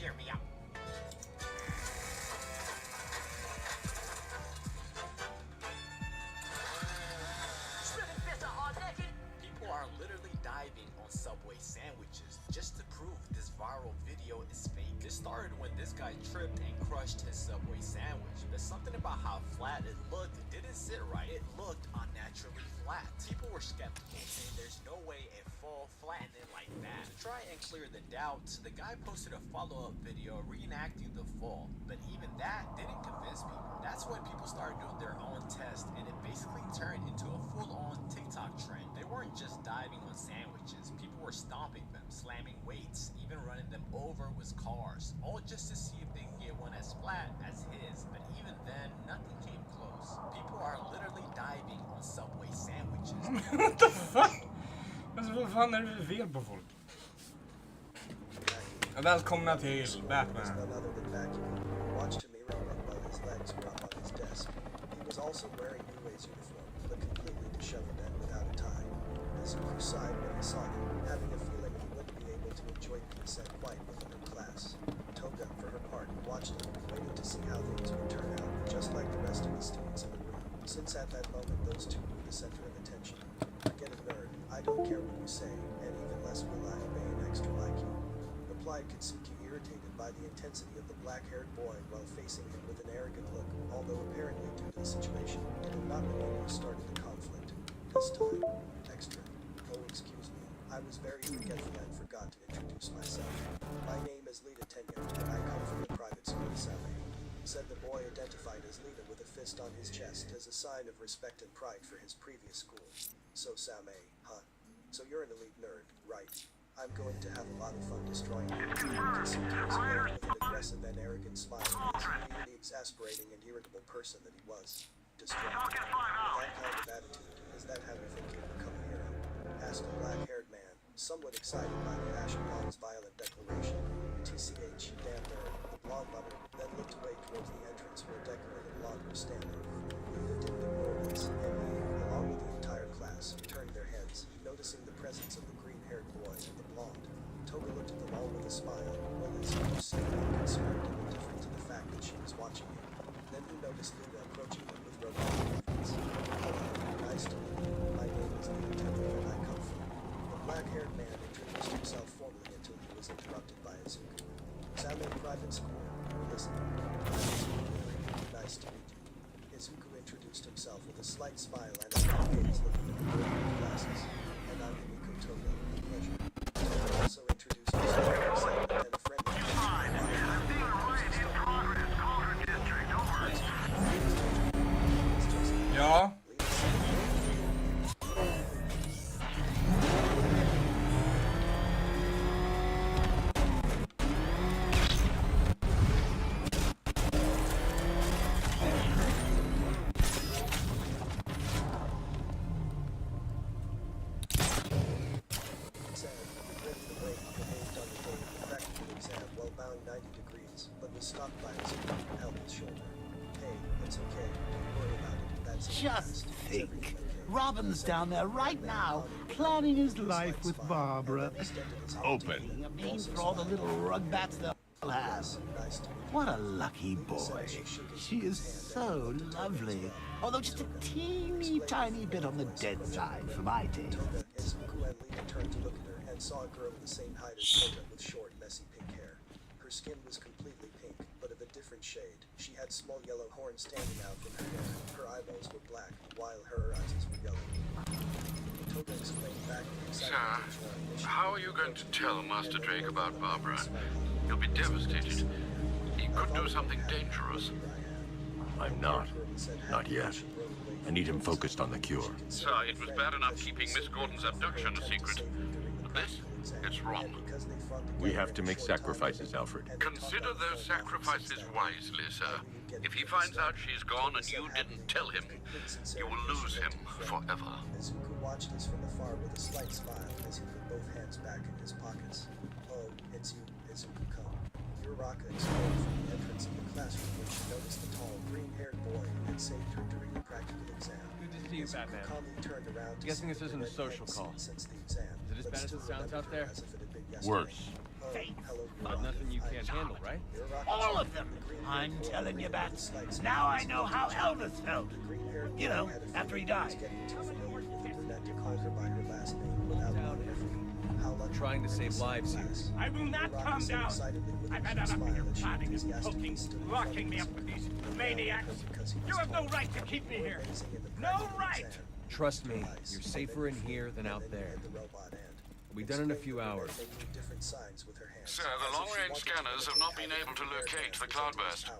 cheer me up. People are literally diving on Subway sandwiches just to prove this viral video is fake. It started when this guy tripped and crushed his Subway sandwich. There's something about how flat it looked. It didn't sit right. It looked unnaturally flat. People were skeptical, saying there's no way it fall flattened like that. To try and clear the doubts, the guy posted a follow-up video reenacting the fall, but even that didn't convince people. That's when people started doing their own test, and it basically turned into a full-on TikTok trend. They weren't just diving on sandwiches. People were stomping them, slamming weights, even running them over with cars, all just to see if they can get one as flat as his. But even then, nothing came close. People are literally diving on Subway sandwiches. What the fuck? Vad fan är det för fel på folk? Välkomna till Batman. Watched him erect while his legs were up on his desk. He was also wearing Uwe's uniform, but completely disheveled and without a tie. Izuku sighed when he saw him, having a feeling he wouldn't be able to enjoy peace and quiet within her class. Toga, for her part, watched him, waiting to see how things would turn out, just like the rest of the students in the room. Since at that moment those two were the center of attention. Forget it, nerd. I don't care what you say, and even less will I obey an extra like you, replied Katsuki, irritated by the intensity of the black-haired boy while facing him with an arrogant look, although apparently due to the situation, it had not been able to start the conflict. This time, extra. Oh, excuse me. I was very forgetful and forgot to introduce myself. My name is Lita Tenya, and I come from the private school Same, said the boy, identified as Lita with a fist on his chest as a sign of respect and pride for his previous school. So Same, huh? So you're an elite nerd, right? I'm going to have a lot of fun destroying you. Katsuki was with an aggressive and arrogant smile at the exasperating and irritable person that he was. Destroying you. With that kind of attitude, is that how you think you'll become a hero? Asked a black-haired man, somewhat excited by the Ashenon's violent declaration. TCH, damn nerd, the blonde muttered, then looked away towards the entrance where Deku and the blonde were standing. Lita didn't ignore this, and he, along with the entire class, turned their heads, noticing the presence of the green-haired boy and the blonde. Toga looked at them all with a smile, while his was simply unconcerned and indifferent to the fact that she was watching him. Then he noticed Lita approaching him with robotic reverence. Hello, nice to meet you. My name is Lita Tenya, and I come from... The black-haired man introduced himself formally until he was interrupted by Izuku. Same Private School, you're listening. Nice to meet you. Izuku introduced himself with a slight smile and a long gaze looking at the girl with the glasses. And I'm Himiko Toga, a pleasure. Toga also introduced himself with excitement and a friendly Ja. Just think, Robin's down there right now, planning his life with Barbara. Open. A pain for all the little rugbats they'll have. What a lucky boy. She is so lovely, although just a teeny tiny bit on the dead side for my taste. Izuku and Lita turned to look at her and saw a girl the same height as Toga with short, messy pink hair. Her skin was completely pink, but of a different shade. She had small yellow horns standing out from her hair. Her eyeballs were black, while her eyes were yellow. Toga explained back to Sir, how are you going to tell Master Drake about Barbara? He'll be devastated. He could do something dangerous. I'm not. Not yet. I need him focused on the cure. Sir, it was bad enough keeping Miss Gordon's abduction a secret. But this? It's wrong. We have to make sacrifices, Alfred. Consider those sacrifices wisely, sir. If he finds out she's gone and you didn't tell him, you will lose him forever. Izuku watched us from afar with a slight smile as he put both hands back in his pockets. Oh, it's you, Izuku-kun. Uraraka exploded from the entrance of the classroom when she noticed the tall, green-haired boy who had saved her during the practical exam. Good to see you, Batman. Calmly turned around to Guessing see this isn't a social call. since the exam, Is it as bad as it sounds out there? as if it had been yesterday. Worse. faith, But nothing you can't handle, right? all of them. I'm telling you, Bats. Now I know how Elvis felt. You know, after he died. Trying to save lives here. I will not calm down. I've had enough of your plotting and poking, locking me up with these maniacs. You have no right to keep me here. No right! Trust me, you're safer in here than out there. We'll be done in a few hours. Sir, the long-range scanners have not been able to locate the cloudburst.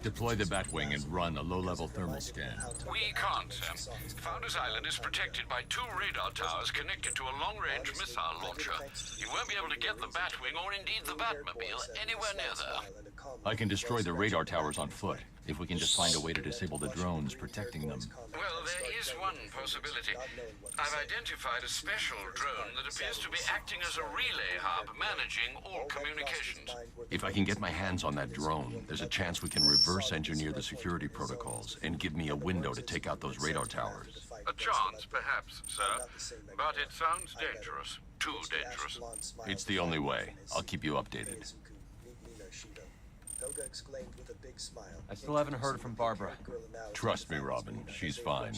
Deploy the Batwing and run a low-level thermal scan. We can't, sir. Founders Island is protected by 2 radar towers connected to a long-range missile launcher. You won't be able to get the Batwing or indeed the Batmobile anywhere near there. I can destroy the radar towers on foot, if we can just find a way to disable the drones protecting them. Well, there is one possibility. I've identified a special drone that appears to be acting as a relay hub managing all communications. If I can get my hands on that drone, there's a chance we can reverse engineer the security protocols and give me a window to take out those radar towers. A chance, perhaps, sir. But it sounds dangerous. Too dangerous. It's the only way. I'll keep you updated. I still haven't heard from Barbara. Trust me, Robin. She's fine.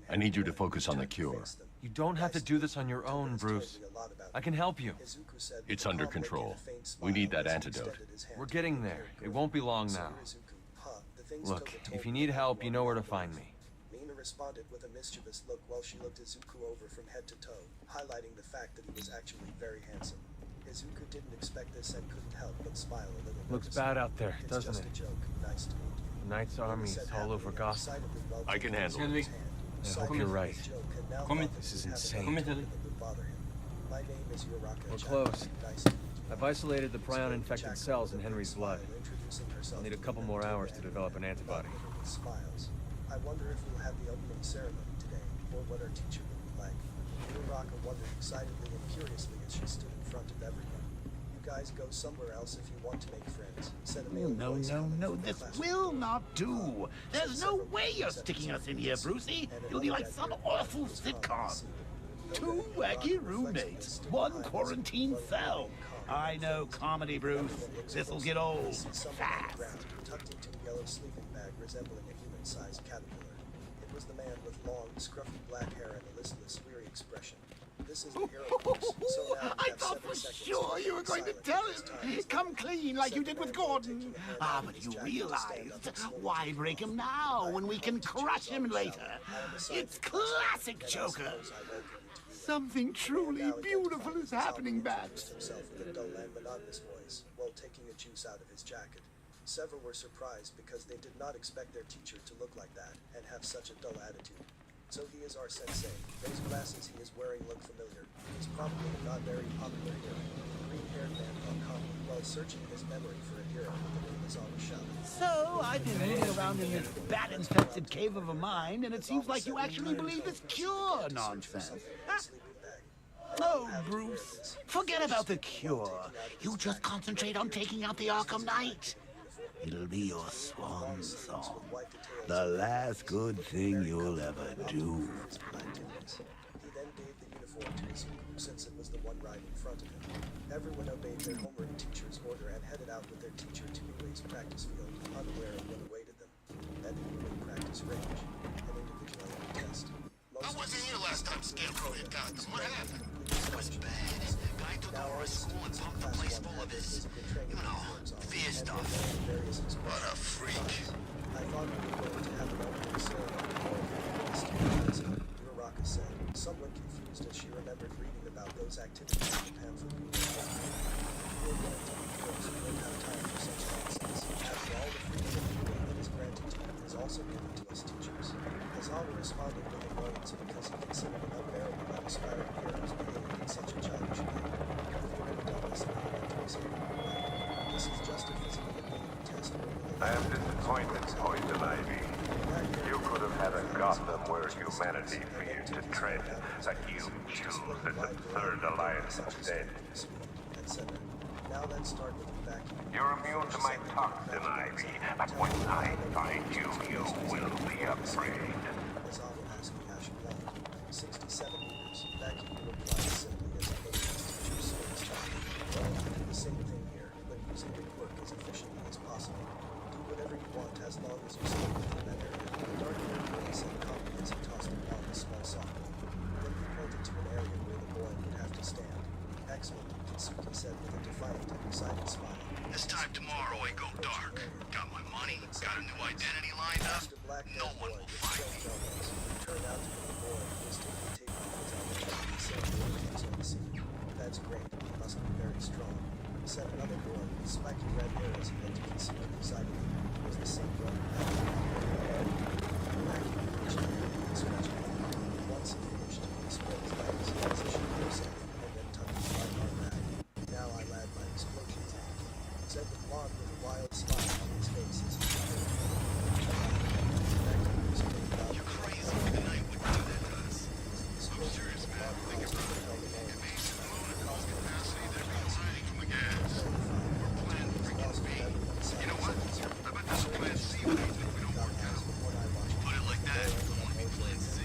I need you to focus on the cure. You don't have to do this on your own, Bruce. I can help you. It's under control. We need that antidote. We're getting there. It won't be long now. Look, if you need help, you know where to find me. Mina responded with a mischievous look while she looked Izuku over from head to toe, highlighting the fact that he was actually very handsome. Izuku didn't expect this and couldn't help but smile a little. Looks bad out there, doesn't it? It's just a joke. Nice to meet you. The Knight's army is all over Gotham. I can handle it. I hope you're right. This is insane. My name is Uraka. We're close. I've isolated the prion-infected cells in Henry's blood. I'll need a couple more hours to develop an antibody. Smiles. I wonder if we'll have the opening ceremony today, or what our teacher will be like. Uraka wondered excitedly and curiously as she stood in front of everyone. You guys go somewhere else if you want to make friends, said a male No, voice no, from no, the this classroom. will not do. There's no way you're sticking us in here, Brucey. It'll be like some awful sitcom. 2 wacky roommates, 1 quarantine cell. I know comedy, Bruce. This'll get old fast. Tucked into a yellow sleeping bag resembling a human-sized caterpillar. It was the man with long, scruffy black hair and a listless, weary expression. This is the hero Bruce, so now I thought for sure you were going to tell him. Come clean like you did with Gordon. Ah, but you realized. Why break him now when we can crush him later? It's classic Joker. Something truly beautiful is happening, Bats. himself with a dull and monotonous voice while taking a juice out of his jacket. Several were surprised because they did not expect their teacher to look like that and have such a dull attitude. So he is our sensei. Those glasses he is wearing look familiar. He's probably a not very popular hero. The green-haired man thought calmly while searching his memory for a hero with the name is on the shelf. So, I've been moving around in this bat-infected cave of a mind, and it seems like you actually believe this cure nonsense. Oh, Bruce, forget about the cure. You just concentrate on taking out the Arkham Knight. It'll be your swan song. The last good thing you'll ever do. He then gave the uniform to Izuku since it was the one right in front of him. Everyone obeyed their homeroom teacher's order and headed out with their teacher to Yue's practice field, unaware of what awaited them. At the Yue practice range, an individuality test. I wasn't here last time Scarecrow hit Gotham. What happened? It was bad. Guy took over a school and pumped the place full of his, fear stuff. What a freak. I thought we were going to have an opening ceremony. Uraka said, somewhat confused as she remembered reading about those activities in the pamphlet. We don't have time for such nonsense. After all, the freedom of viewing that is granted to you is also given to us teachers. Hazawa responded with annoyance because he considered it unbearable that aspiring heroes behaved in such a childish way. If you had done this in elementary school, this is just a physical ability test. I am disappointed, Poison Ivy. You could have had a Gotham where humanity feared to tread, like you choose that the Third Alliance instead. Now let's start with the vacuum. You're immune to my toxin, Ivy, but when I find you, you will be afraid. Hazawa asked me how she won. 67 meters. Vacuum replied simply as opposed to teacher's space. Well, I did the same thing quiet and excited smile. This time tomorrow I go dark. Got my money, got a new identity lined up. No one will find me. Turned out to be a boy who was taking tape records out of the same boy on the scene. That's great. He must be very strong. Said another boy with spiky red hairs and looked concealed excitedly. It was the same boy who had once he finished, he spread his legs, positioned himself, and then tucked his right arm back. Now I lad my explosions at him. Said the blonde with a wild smile on his face as he You're crazy. The night wouldn't do that to us. I'm serious, man. Think about it. It means the balloon at full capacity, they're hiding from the gas. We're plan freaking B. You know what? I bet this plan C would happen if we don't work out. Put it like that, I want to be plan C.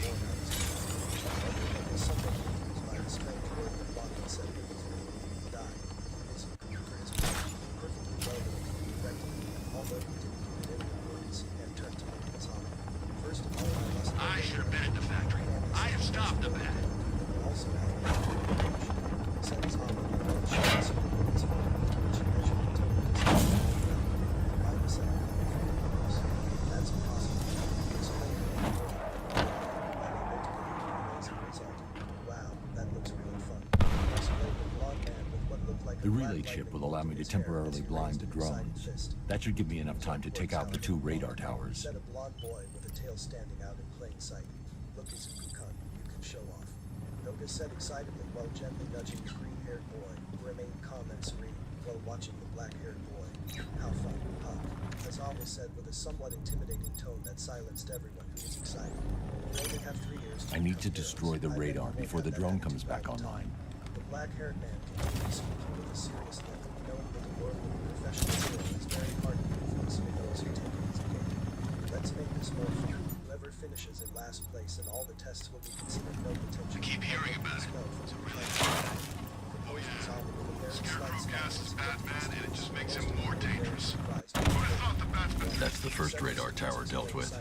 I should have been at the factory. I have stopped the bat. The relay chip will allow me to temporarily blind the drones. That should give me enough time to take out the 2 radar towers. Said a blonde boy with a tail standing out in plain sight. Look as you can show off. Noga said excitedly while gently nudging the green-haired boy, who remained calm and serene while watching the black-haired boy. How fun, huh? As always said with a somewhat intimidating tone that silenced everyone who was excited. We only have 3 years to I need to destroy the radar before the drone comes back online. The black-haired man continued speaking with a serious look, knowing that the world of professional hero is very hard to influence for those who take it as a game. Let's make this more fun. Whoever finishes in last place in all the tests will be considered no potential. I keep hearing about it. It's a really Oh yeah. Scarecrow gas is Batman and it just makes him more dangerous. Who'd have thought the Bat's been... That's the first radar tower dealt with.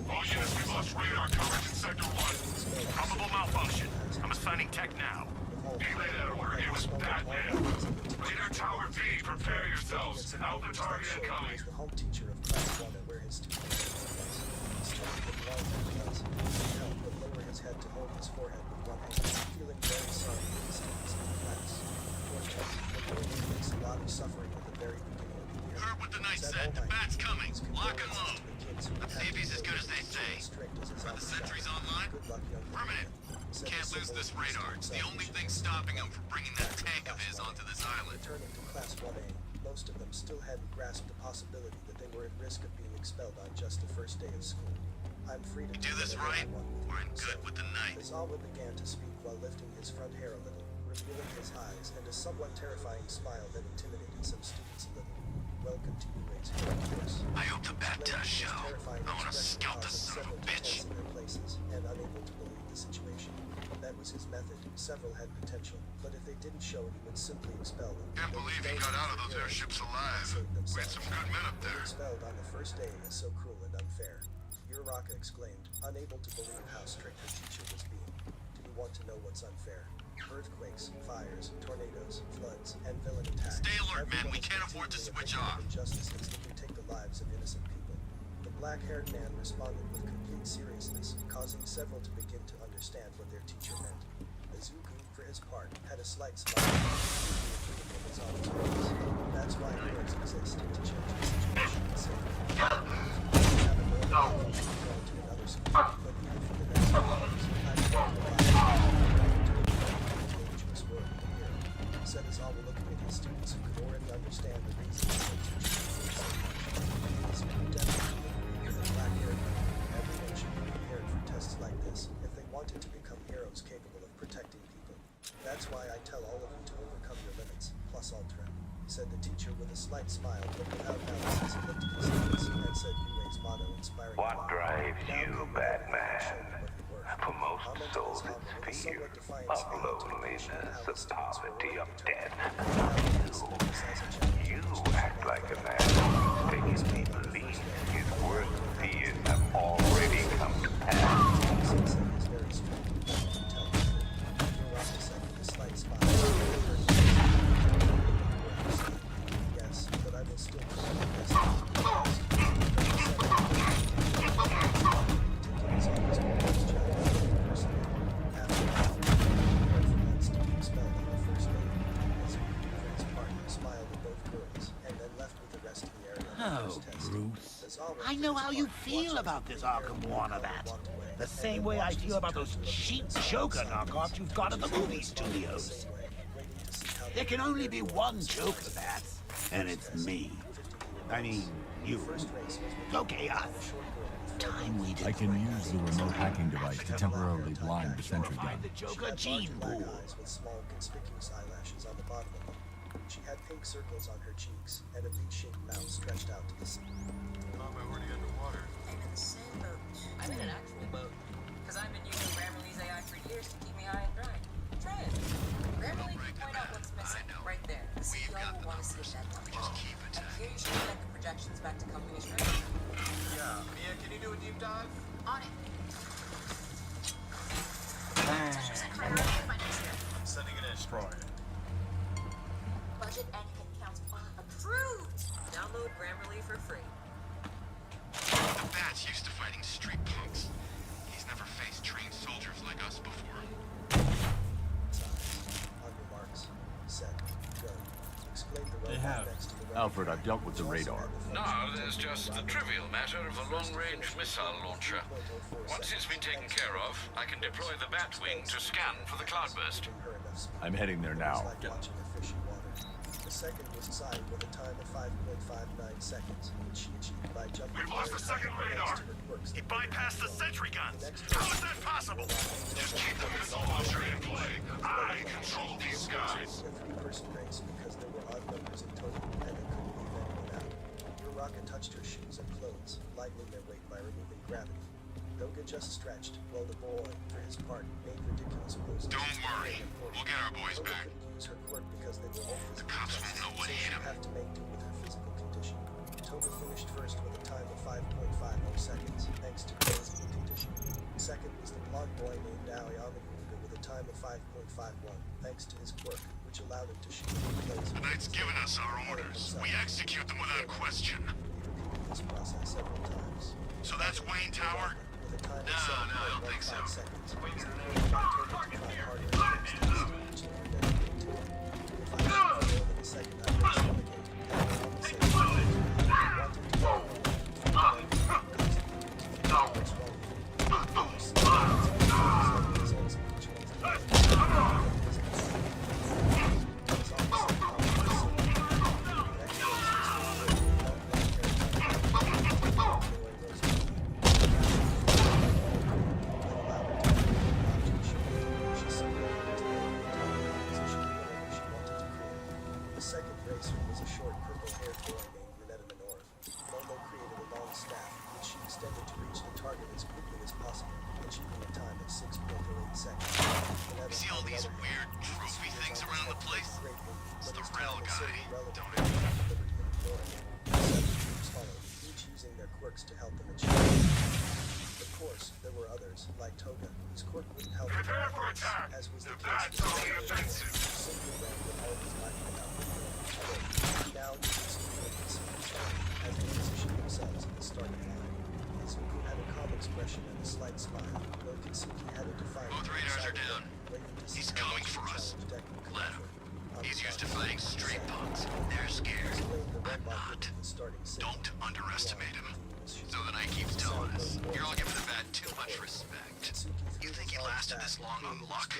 All units, we lost radar coverage in Sector 1. Probable malfunction. I'm assigning tech now. Relay that order. It was Batman. Radar Tower B, prepare yourselves. Alpha target incoming. The home teacher of Class 1 where his students would lower his head to hold his forehead with one hand, feeling very sorry for the students in the class. The boy faced a lot of suffering at the very beginning of the year. Heard what the knight said. The Bat's coming. Lock and load. Let's see if he's as good as they say. Are the sentries online? Permanent. Can't lose this radar. It's the only thing stopping him from bringing that tank of his onto this island. Returning to Class 1A, most of them still hadn't grasped the possibility that they were at risk of being expelled on just the first day of school. I'm free to do this right. We're in good with the knight. Zalwa began to speak while lifting his front hair a little, revealing his eyes and a somewhat terrifying smile that intimidated some students a little. Welcome to UA's headquarters. I hope the bat does show. I want to scalp this son of a bitch. In their places and unable to believe the situation. That was his method. Several had potential, but if they didn't show, he would simply expel them. Can't believe he got out of those airships alive. We had some good men up there. Expelled on the first day is so cruel and unfair. Uraraka exclaimed, unable to believe how strict her teacher was being. Do you want to know what's unfair? Earthquakes, fires, tornadoes, floods, and villain attacks. Stay alert, man. We can't afford to switch off. Injustices that can take the lives of innocent people. The black-haired man responded with complete seriousness, causing several to begin to understand what their teacher meant. Izuku, for his part, had a slight smile. His own words. That's why heroes exist, to change the situation and save them. To another school, but even for the next few years, dangerous world of the hero. Said as all were looking at his students who could already understand the reasons their teacher was so much. Izuku definitely agreed with the black-haired man. Everyone should be prepared for tests like this if they wanted to become heroes capable of protecting people. That's why I tell all of you to overcome your limits, plus ultra. Said the teacher with a slight smile, but without malice as he looked at his students and said UA's motto inspiring. What drives you, Batman? For most souls, it's fear of loneliness, of poverty, of death. You act like a man who's making me believe his worst fears have already come to pass. I know how you feel about this Arkham Bat. The same way I feel about those cheap Joker knockoffs you've got at the movie studios. There can only be one Joker Bat, and it's me. I mean, you. Okay, us. Time we did. I can use the remote hacking device to temporarily blind the sentry gun. The Joker gene pool. With small, conspicuous eyelashes on the bottom of them. She had pink circles on her cheeks and a V-shaped mouth stretched out to the sea. I'm already underwater. I'm in the same boat. I'm in an actual boat. Because I've been using Grammarly's AI for years to keep me high and dry. Try it. Grammarly can point out what's missing right there. The CEO will want to see that number. Just keep it. And here you should connect the projections back to company strategy. Yeah, Mia, can you do a deep dive? On it. I'm sending it in. Destroy it. Budget and headcounts are approved. Download Grammarly for free. The Bat's used to fighting street punks. He's never faced trained soldiers like us before. On your marks, set, go. Explain the They robot have. next to the robot. Alfred, I've dealt with the radar. Now, there's just the trivial matter of a long-range missile launcher. Once it's been taken care of, I can deploy the Batwing to scan for the cloudburst. I'm heading there now. Like watching a fish in water. The second was signed with a time of 5.59 seconds, which she achieved by jumping. We've lost the second radar. He bypassed the sentry guns. How is that possible? Just keep the missile launcher in play. I control these guys. A three-person race because there were odd numbers in total and they couldn't leave anyone out. Your rocket touched her shoes and clothes, lightening their weight by removing gravity. Doga just stretched, while the boy, for his part, made ridiculous poses. Don't worry. We'll get our boys Doga back. couldn't use her quirk because they were all The physically cops tested, won't know what so hit she'd him. have to make do with her physical condition. Toga finished first with a time of 5.50 seconds, thanks to her physical condition. Second was the blonde boy named Aoyama Yuga with a time of 5.51, thanks to his quirk, which allowed him to shoot through The Knight's given us our orders. We execute them without question. He repeated this process several times. So that's Wayne Tower? With a time of No, I don't think so. 7.15 seconds. He was able to try harder against the which they were dedicated to him. If I had more than a second, I would suffocate. And I would say, I wanted to kill him. What's wrong The second racer was a short purple-haired boy named Renetta Minor. Momo created a long staff, which she extended to reach the target as quickly as possible, achieving a time of 6.08 seconds. Renetta, See all on the these other hand, weird trophy things around the place? greatly, It's but the his rail time was guy, so irrelevant don't that it? he had the liberty of ignoring it. Seven troops followed, each using their quirks to help them achieve it. Of course, there were others, like Toga, whose quirk wouldn't help him, Prepare for attack. as was the The case Bat's on the with offensive. simply ran with all his might without looking at each other. Now using movements as they positioned themselves in the starting line. Izuku had a calm expression and a slight smile, though Kitsuki had a defiant Both radars are excited down. look, waiting to see He's how coming much for the us. challenge Deku could Let him. offer. On He's the used to front, fighting street punks. They're scared. explained the red I'm mark not. with the starting signal. Don't underestimate him. So So the Knight keeps telling us, you're all giving the Bat too much respect. You think he lasted this long on luck?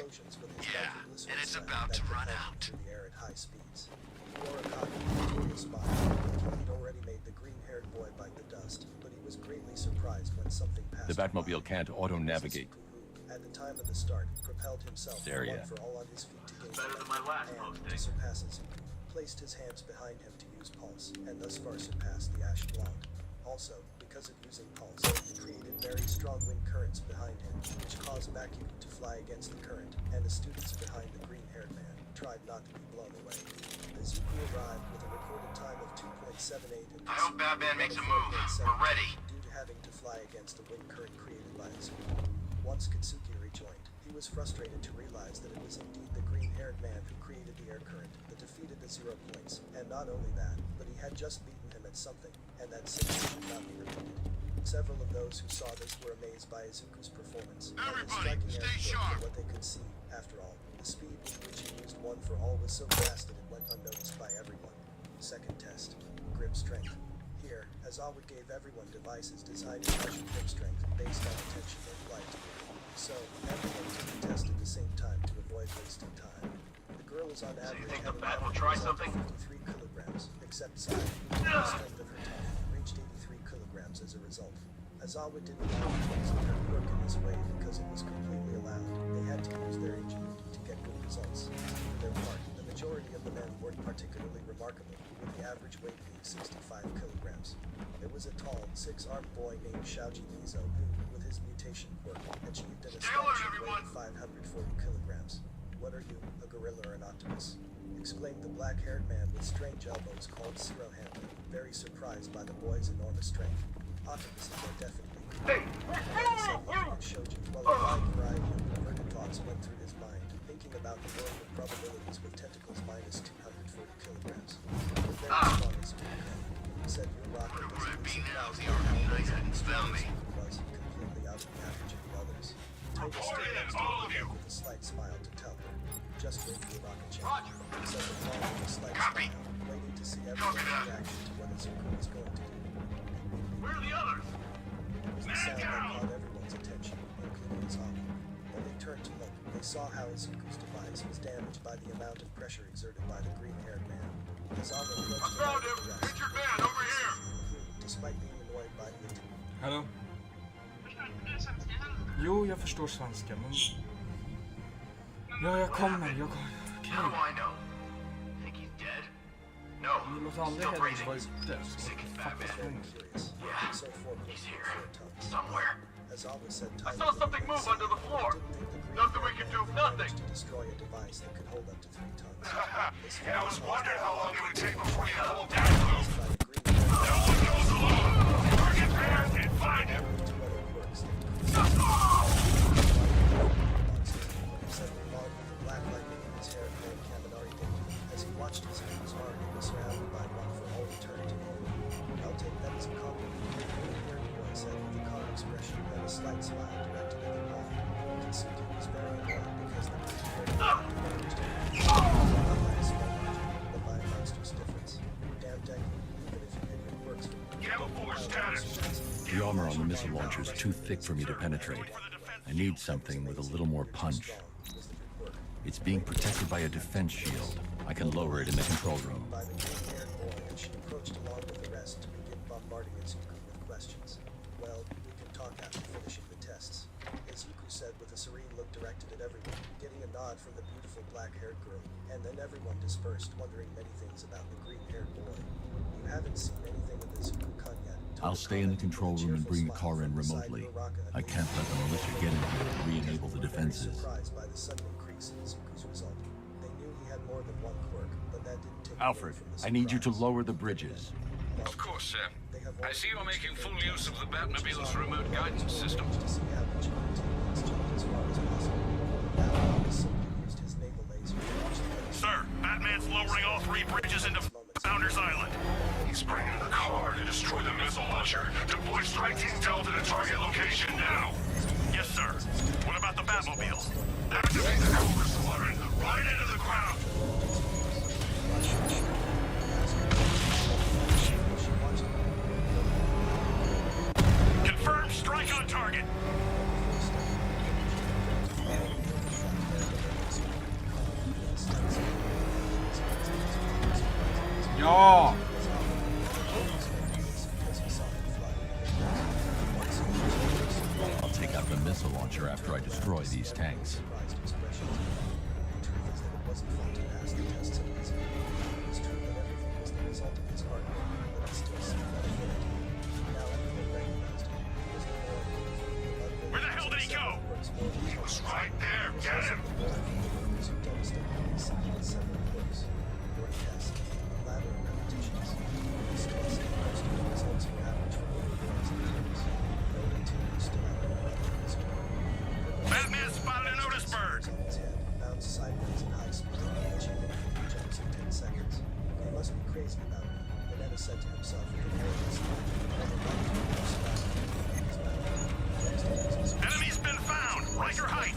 Yeah, and it's about to run out. Through the air at high speeds. He wore a cocky, victorious smile, thinking he'd already made the green-haired boy bite the dust, but he was greatly surprised when something passed The him Batmobile by. can't auto-navigate. Who, at the time of the start, propelled himself There, one yeah. for all on his feet to gain Better than my last and posting. to surpass Izuku, placed his hands behind him to use pulse, and thus far surpassed the Ash Blonde. Also, because of using pulse, he created very strong wind currents behind him, which caused vacuum to fly against the current, and the students behind the green-haired man tried not to be blown away. Izuku arrived with a recorded time of 2.78 and I hope Batman makes a move. 1.7 We're ready. due to having to fly against the wind current created by Izuku. Once Kitsuki rejoined, he was frustrated to realize that it was indeed the green-haired man who created the air current that defeated the 0 points, and not only that, but he had just beaten him at something, and that simply should not be repeated. Several of those who saw this were amazed by Izuku's performance, and his Everybody, striking air stay quirk sharp. for what they could see. After all, the speed with which he used one for all was so fast that it went unnoticed by everyone. Second test, grip strength. He Here, Azawa gave everyone devices designed to measure grip strength based on attention and flight. So, everyone took the test at the same time to avoid wasting time. The girl was on average think had the an bat will average try of something? 53 kilograms, except Sai, who the strength of her tongue reached 83 kilograms as a result. Azawa didn't allow things to work in this way because it was completely allowed. They had to use their ingenuity to get good results. For their part, the majority of the men weren't particularly remarkable, with the average weight being 65 kilograms. There was a tall, 6-armed boy named Shaoji Mizo who, with his mutation quirk, achieved an astonishing weight of 540 kilograms. What are you, a gorilla or an octopus? Exclaimed the black-haired man with strange elbows called Zero Handler, very surprised by the boy's enormous strength. Octopuses are definitely showed you while a wide variety of perverted thoughts went through his mind, thinking about the world of probabilities with tentacles minus 240 kilograms. The very strongest said your rocket was completely out of the average of the others. Titus stared with a slight smile to tell her, just wait for your rocket change. Said the ball with a slight smile, waiting to see everyone's reaction to what Izuku was going to do. Where are the others? It was the sound that caught everyone's attention, including Azawa. When they turned to look, they saw how Izuku's device was damaged by the amount of pressure exerted by the green-haired man. Azawa I found him! Richard Man, over here! Despite being annoyed by the attack. Hallå? Jo, jag förstår svenska, men... Ja, jag kommer. Okej. How do I know? Think he's dead? No. Ni låter aldrig Still Henrik breathing. vara ute, så Sick det as fattas Batman. någonting. Yeah. He's here. Somewhere. Azawa said I saw something move under the floor. Nothing we can do. Nothing. To destroy a device that could hold up to 3 tons. I was wondering how long it would take before you pulled that move. No one goes alone. Target man and find him. Black lightning in his hair and Kaminari did as he watched his hands hard and was surrounded by one for all eternity. I'll take that as a compliment. The green-haired boy said with a calm expression and a slight smile directed at the wall. Kitsuki was very annoyed because the green-haired boy managed to the mind monster's difference. Damn Deku, even if you did your works for Gamma Force status. The armor on the missile launcher is too thick for me to penetrate. I need something with a little more punch. It's being protected by a defense shield. I can lower it in the control room. By the green-haired boy, and she approached along with the rest to begin bombarding Izuku with questions. Well, we can talk after finishing the tests. Izuku said with a serene look directed at everyone, getting a nod from the beautiful black-haired girl, and then everyone dispersed, wondering many things about the green-haired boy. You haven't seen anything of Izuku-kun yet. I'll stay in the control room and bring the car in remotely. I can't let the militia get in here and re-enable the defenses. Surprised by the sudden increase in Izuku's result. They knew he had more than one quirk, but that didn't take Alfred, I need you to lower the bridges. Of course, sir. I see you're making full use of the Batmobile's remote guidance system. To see how each team exchange as far as possible. Now, he simply used his naval laser to watch the Sir, Batman's lowering all 3 bridges into Founders Island. He's bringing the car to destroy the missile launcher. Deploy strike team Delta to target location now. Yes, sir. What about the Batmobile? Activate the Cobra Squadron. Run it into the ground. Confirmed strike on target. Ja! I'll take out the missile launcher after I destroy these tanks. Where the hell did he go? He was right there. Get him. Batman spotted an Otis bird. Bounced sideways at high speed, achieving 3 jumps in 10 seconds. They must be crazy about it. Vanetta said to himself with an arrogance. Enemy's been found. Riker height.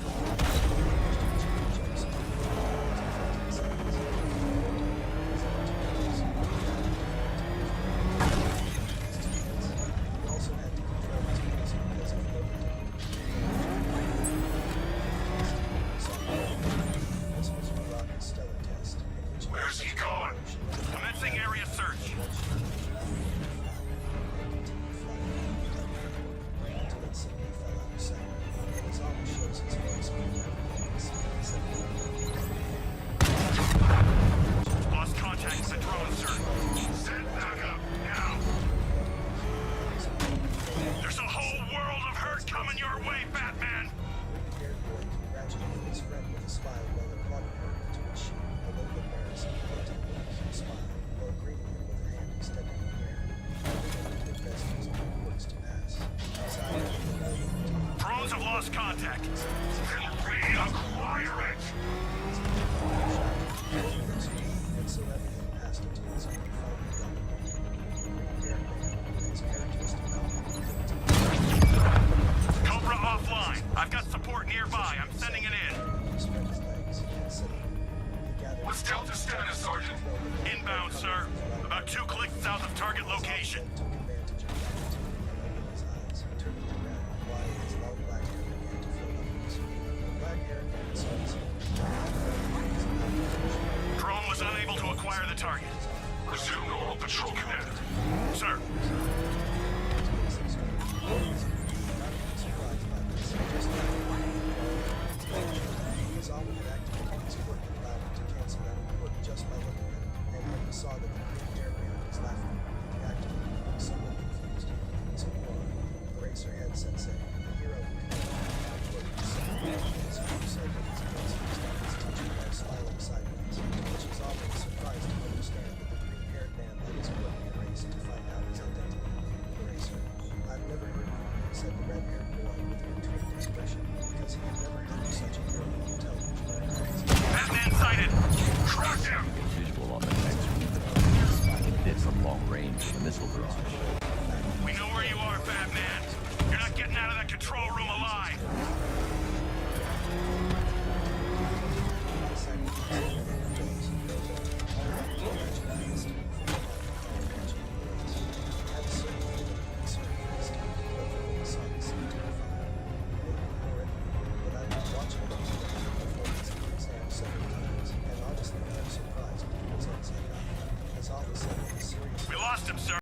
lost contact. Then reacquire it. And so everything passed into his own phone. His character's